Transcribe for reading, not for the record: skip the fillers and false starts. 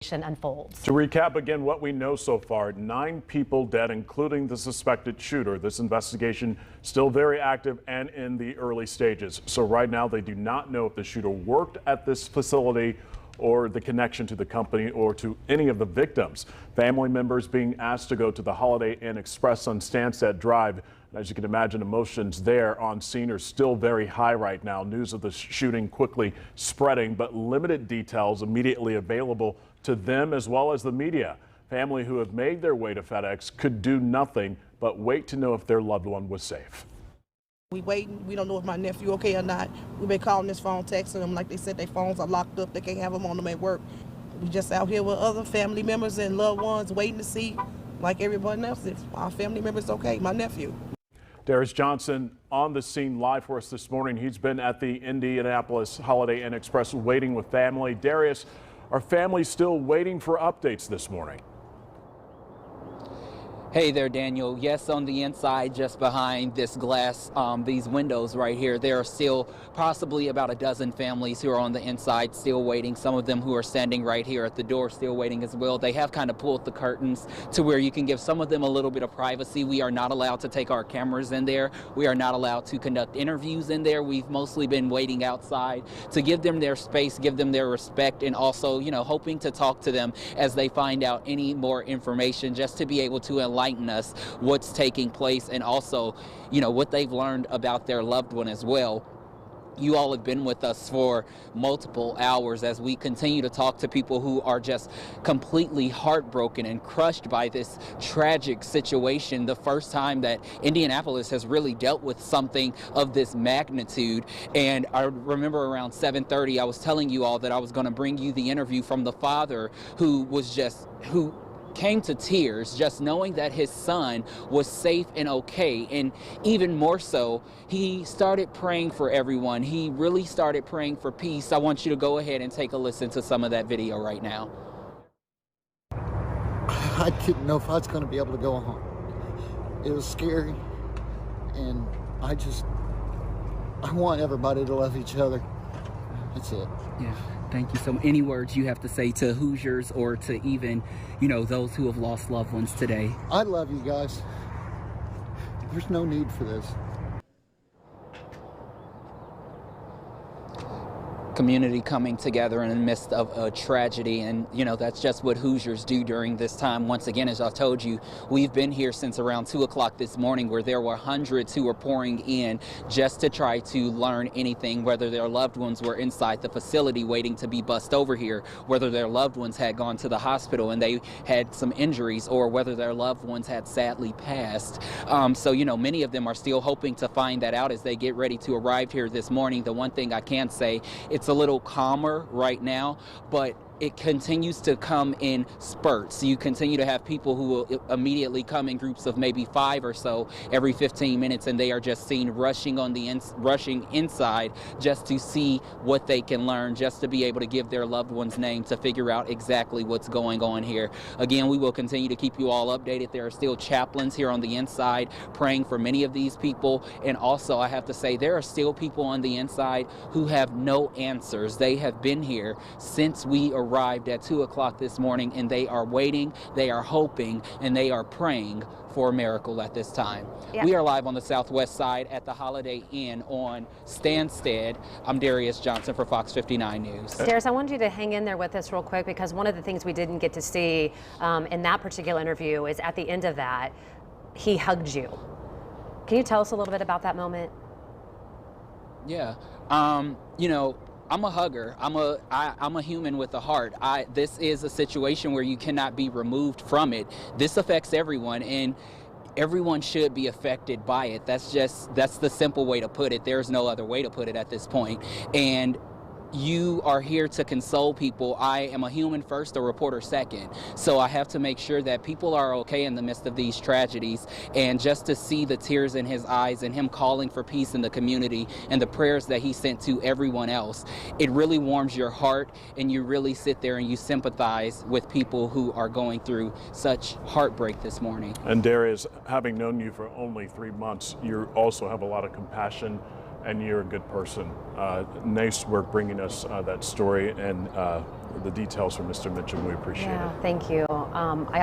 Unfolds. To recap again what we know so far, 9 people dead, including the suspected shooter. This investigation still very active and in the early stages. So right now they do not know if the shooter worked at this facility or the connection to the company or to any of the victims. Family members being asked to go to the Holiday Inn Express on Stansted Drive. As you can imagine, emotions there on scene are still very high right now. News of the shooting quickly spreading, but limited details immediately available to them as well as the media. Family who have made their way to FedEx could do nothing but wait to know if their loved one was safe. We waiting. We don't know if my nephew okay or not. We've been calling his phone, texting them. Like they said, their phones are locked up. They can't have them on them at work. We just out here with other family members and loved ones waiting to see, like everyone else, if our family member's okay, my nephew. Darius Johnson on the scene live for us this morning. He's been at the Indianapolis Holiday Inn Express waiting with family. Darius, are families still waiting for updates this morning? Hey there, Daniel. Yes, on the inside, just behind this glass, these windows right here, there are still possibly about a dozen families who are on the inside still waiting. Some of them who are standing right here at the door still waiting as well. They have kind of pulled the curtains to where you can give some of them a little bit of privacy. We are not allowed to take our cameras in there. We are not allowed to conduct interviews in there. We've mostly been waiting outside to give them their space, give them their respect, and also, hoping to talk to them as they find out any more information, just to be able to enlighten us what's taking place and also, what they've learned about their loved one as well. You all have been with us for multiple hours as we continue to talk to people who are just completely heartbroken and crushed by this tragic situation. The first time that Indianapolis has really dealt with something of this magnitude. And I remember around 7:30, I was telling you all that I was going to bring you the interview from the father who came to tears just knowing that his son was safe and okay. And even more so, he started praying for everyone. He really started praying for peace. I want you to go ahead and take a listen to some of that video right now. I didn't know if I was going to be able to go home. It was scary, and I want everybody to love each other. That's it. Yeah. Thank you so much. Any words you have to say to Hoosiers or to even, those who have lost loved ones today? I love you guys. There's no need for this. Community coming together in the midst of a tragedy, and that's just what Hoosiers do during this time. Once again, as I told you, we've been here since around 2 o'clock this morning, where there were hundreds who were pouring in just to try to learn anything, whether their loved ones were inside the facility waiting to be bussed over here, whether their loved ones had gone to the hospital and they had some injuries, or whether their loved ones had sadly passed. So many of them are still hoping to find that out as they get ready to arrive here this morning. The one thing I can say, it's a little calmer right now, but it continues to come in spurts. You continue to have people who will immediately come in groups of maybe 5 or so every 15 minutes, and they are just seen rushing inside just to see what they can learn, just to be able to give their loved one's name, to figure out exactly what's going on here. Again, we will continue to keep you all updated. There are still chaplains here on the inside praying for many of these people, and also I have to say there are still people on the inside who have no answers. They have been here since we arrived at 2 o'clock this morning, and they are waiting, they are hoping, and they are praying for a miracle at this time. Yeah. We are live on the southwest side at the Holiday Inn on Stansted. I'm Darius Johnson for Fox 59 News. Darius, I wanted you to hang in there with us real quick, because one of the things we didn't get to see in that particular interview is at the end of that, he hugged you. Can you tell us a little bit about that moment? Yeah. I'm a hugger. I'm a human with a heart. This is a situation where you cannot be removed from it. This affects everyone, and everyone should be affected by it. That's the simple way to put it. There's no other way to put it at this point. And you are here to console people. I am a human first, a reporter second. So I have to make sure that people are okay in the midst of these tragedies. And just to see the tears in his eyes and him calling for peace in the community and the prayers that he sent to everyone else, it really warms your heart, and you really sit there and you sympathize with people who are going through such heartbreak this morning. And Darius, having known you for only 3 months, you also have a lot of compassion and you're a good person. Nice work bringing us that story and the details from Mr. Mitchum. We appreciate it. Yeah, thank you. I